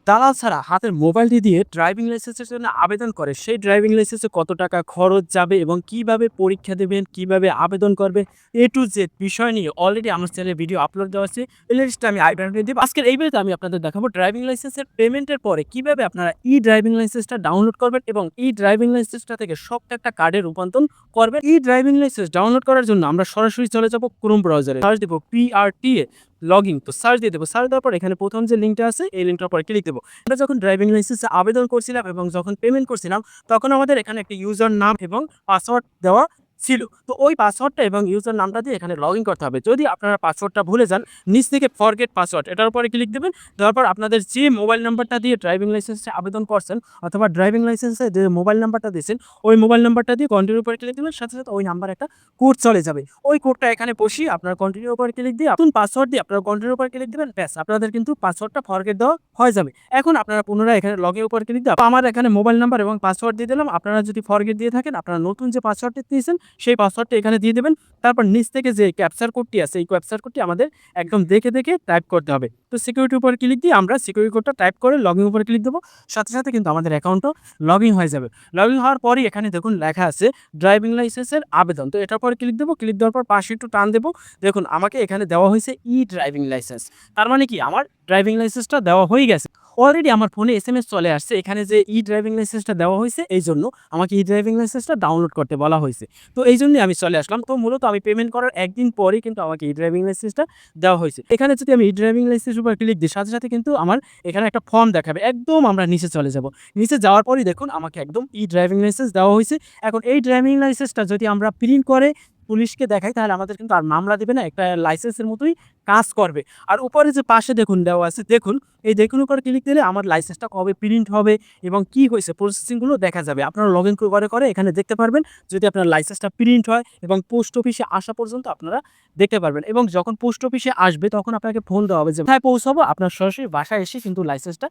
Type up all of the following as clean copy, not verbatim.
দালাল ছাড়া হাতের মোবাইলটি দিয়ে ড্রাইভিং লাইসেন্সের জন্য আবেদন করে, সেই ড্রাইভিং লাইসেন্সে কত টাকা খরচ যাবে এবং কিভাবে পরীক্ষা দেবেন, কিভাবে আবেদন করবে, এ টু জেড বিষয় নিয়ে অলরেডি আমার চ্যানেলে ভিডিও আপলোড দেওয়া আছে। প্লেলিস্টটা আমি আই বাটনে দিব। আজকের এই ভিডিওতে আমি আপনাদের দেখাবো ড্রাইভিং লাইসেন্সের পেমেন্টের পরে কিভাবে আপনারা ড্রাইভিং লাইসেন্সটা ডাউনলোড করবেন এবং ড্রাইভিং লাইসেন্সটা থেকে শক্ত একটা কার্ডে রূপান্তর করবেন। ড্রাইভিং লাইসেন্স ডাউনলোড করার জন্য আমরা সরাসরি চলে যাব ক্রোম ব্রাউজারে, সার্চ দেব PRTA লগইন। তো সার্চ দিয়ে দেবো। সার্চ দেওয়ার পর এখানে প্রথম যে লিঙ্কটা আছে এই লিঙ্কটার পরে ক্লিক দেবো। আমরা যখন ড্রাইভিং লাইসেন্সে আবেদন করছিলাম এবং যখন পেমেন্ট করছিলাম তখন আমাদের এখানে একটা ইউজার নাম এবং পাসওয়ার্ড দেওয়া ছিল। তো ওই পাসওয়ার্ডটা এবং ইউজার নামটা দিয়ে এখানে লগ ইন করতে হবে। যদি আপনারা পাসওয়ার্ডটা ভুলে যান, নিচ থেকে ফরগেট পাসওয়ার্ড এটার উপরে ক্লিক দেবেন। দেওয়ার পর আপনাদের যে মোবাইল নাম্বারটা দিয়ে ড্রাইভিং লাইসেন্সে আবেদন করছেন অথবা ড্রাইভিং লাইসেন্সে যে মোবাইল নাম্বারটা দিয়েছেন ওই মোবাইল নাম্বারটা দিয়ে কন্টিনিউর উপরে ক্লিক দেবেন। সাথে সাথে ওই নাম্বার একটা কোড চলে যাবে। ওই কোডটা এখানে বসিয়ে আপনার কন্টিনিউর উপরে ক্লিক দিয়ে নতুন পাসওয়ার্ড দিয়ে আপনারা কন্টিনিউর উপরে ক্লিক দেবেন। ব্যাস, আপনাদের কিন্তু পাসওয়ার্ডটা ফরগেট দেওয়া হয়ে যাবে। এখন আপনারা পুনরায় এখানে লগের উপর ক্লিক দিয়ে আমার এখানে মোবাইল নাম্বার এবং পাসওয়ার্ড দিয়ে দিলাম। আপনারা যদি ফরগেট দিয়ে থাকেন আপনারা নতুন যে পাসওয়ার্ডটি দিয়েছেন সেই পাসওয়ার্ডটা এখানে দিয়ে দেবেন। তারপর নিচ থেকে যে ক্যাপচার কোডটি আছে এই ক্যাপচার কোডটি আমাদের একদম দেখে দেখে টাইপ করতে হবে। তো সিকিউরিটির উপর ক্লিক দিয়ে আমরা সিকিউরিটি কোডটা টাইপ করে লগইন উপর ক্লিক দেবো। সাথে সাথে কিন্তু আমাদের অ্যাকাউন্টও লগইন হয়ে যাবে। লগইন হওয়ার পরই এখানে দেখুন লেখা আছে ড্রাইভিং লাইসেন্সের আবেদন। তো এটার পর ক্লিক দেবো। ক্লিক দেওয়ার পর পাশে একটু টান দেবো। দেখুন আমাকে এখানে দেওয়া হয়েছে ড্রাইভিং লাইসেন্স। তার মানে কি আমার ড্রাইভিং লাইসেন্সটা দেওয়া হয়ে গেছে। অলরেডি আমার ফোনে SMS চলে আসছে এখানে যে ড্রাইভিং লাইসেন্সটা দেওয়া হয়েছে, এই জন্য আমাকে ড্রাইভিং লাইসেন্সটা ডাউনলোড করতে বলা হয়েছে। তো এই জন্যই আমি চলে আসলাম। তো মূলত আমি পেমেন্ট করার একদিন পরেই কিন্তু আমাকে ড্রাইভিং লাইসেন্সটা দেওয়া হয়েছে। এখানে যদি আমি ড্রাইভিং লাইসেন্স উপর ক্লিক দিই সাথে সাথে কিন্তু আমার এখানে একটা ফর্ম দেখাবে। একদম আমরা নিচে চলে যাব। নিচে যাওয়ার পরই দেখুন আমাকে একদম ড্রাইভিং লাইসেন্স দেওয়া হয়েছে। এখন এই ড্রাইভিং লাইসেন্সটা যদি আমরা প্রিন্ট করে পুলিশকে দেখাই তাহলে আমাদের কিন্তু আর মামলা দেবে না, একটা লাইসেন্সের মতোই কাজ করবে। আর উপরে যে পাশে দেখুন দেওয়া আছে, দেখুন এই দেখুন উপরে ক্লিক দিলে আমার লাইসেন্সটা কবে প্রিন্ট হবে এবং কি হয়েছে প্রসেসিংগুলো দেখা যাবে। আপনারা লগ ইন করে এখানে দেখতে পারবেন যদি আপনার লাইসেন্সটা প্রিন্ট হয় এবং পোস্ট অফিসে আসা পর্যন্ত আপনারা দেখতে পারবেন। এবং যখন পোস্ট অফিসে আসবে তখন আপনাকে ফোন দেওয়া হবে যে কোথায় পৌঁছাবো, আপনার সরাসরি বাসায় এসে কিন্তু লাইসেন্সটা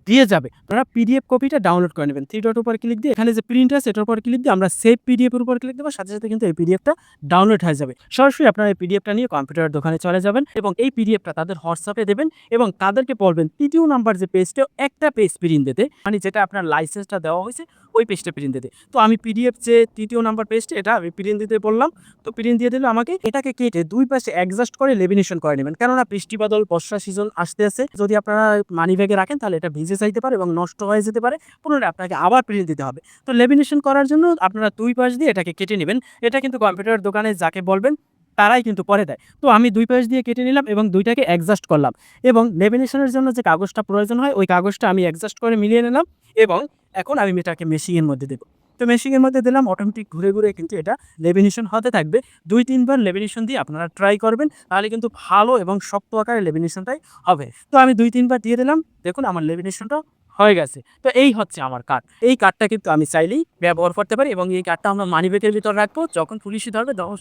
দিয়ে যাবে। আপনারা PDF কপিটা ডাউনলোড করে নেবেন। 3 ডট উপর ক্লিক দিয়ে এখানে যে প্রিন্ট আছে এটার উপর ক্লিক দিয়ে আমরা সেভ PDF এর উপর ক্লিক দেবো। সাথে সাথে কিন্তু এই PDFটা ডাউনলোড হয়ে যাবে। সরাসরি আপনারা এই PDFটা নিয়ে কম্পিউটার দোকানে চলে যাবেন এবং এই PDFটা তাদের হোয়াটসঅ্যাপে দেবেন এবং তাদেরকে বলবেন 3য় নাম্বার যে পেজটা একটা পেজ প্রিন্ট দিতে, মানে যেটা আপনার লাইসেন্সটা দেওয়া হয়েছে ওই পেজটা প্রিন্ট দিতে। তো আমি PDF যে 3য় নাম্বার পেজটা এটা আমি প্রিন্ট দিতে বললাম। তো প্রিন্ট দিয়ে দিলে আমাকে এটাকে কেটে দুই পাশে অ্যাডজাস্ট করে লেমিনেশন করে নেবেন। কেননা বৃষ্টি বাদল বর্ষা সিজন আসতে আছে, যদি আপনারা মানি ব্যাগে রাখেন তাহলে এটা ভিজে যাইতে পারে এবং নষ্ট হয়ে যেতে পারে। পুনরায় আপনাকে আবার প্রিন্ট দিতে হবে। তো লেমিনেশন করার জন্য আপনারা দুই পাশ দিয়ে এটাকে কেটে নেবেন। এটা কিন্তু কম্পিউটার দোকানে যাকে বলবেন তারাই কিন্তু করে দেয়। তো আমি দুই পাশ দিয়ে কেটে নিলাম এবং দুইটাকে অ্যাডজাস্ট করলাম এবং লেমিনেশনের জন্য যে কাগজটা প্রয়োজন হয় ওই কাগজটা আমি অ্যাডজাস্ট করে মিলিয়ে নিলাম এবং এখন আমি এটাকে মেশিনের মধ্যে দেবো। তো মেশিনের মধ্যে দিলাম, অটোমেটিক ঘুরে ঘুরে কিন্তু এটা লেমিনেশন হতে থাকবে। 2-3 বার লেমিনেশন দিয়ে আপনারা ট্রাই করবেন, তাহলে কিন্তু ভালো এবং শক্ত আকারে লেমিনেশনটাই হবে। তো আমি 2-3 বার দিয়ে দিলাম, দেখুন আমার লেমিনেশনটা হয়ে গেছে। তো এই হচ্ছে আমার কার্ড। এই কার্ডটা কিন্তু আমি চাইলেই ব্যবহার করতে পারি এবং এই কার্ডটা আমরা মানিব্যাগের ভিতর রাখবো। যখন পুলিশে ধরবে তখন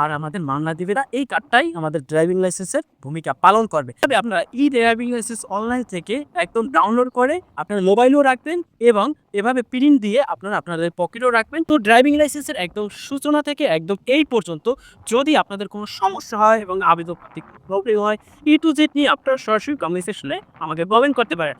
আর আমাদের মামলা দিবে না। এই কার্ডটাই আমাদের ড্রাইভিং লাইসেন্সের ভূমিকা পালন করবে। তবে আপনারা ড্রাইভিং লাইসেন্স অনলাইন থেকে একদম ডাউনলোড করে আপনার মোবাইলেও রাখবেন এবং এভাবে প্রিন্ট দিয়ে আপনারা আপনাদের পকেটেও রাখবেন। তো ড্রাইভিং লাইসেন্সের একদম সূচনা থেকে একদম এই পর্যন্ত যদি আপনাদের কোনো সমস্যা হয় এবং আবেদন প্রবলেম হয় টু জেড নিয়ে আপনারা সরাসরি কমিউনিকেশনে আমাকে কমেন্ট করতে পারেন।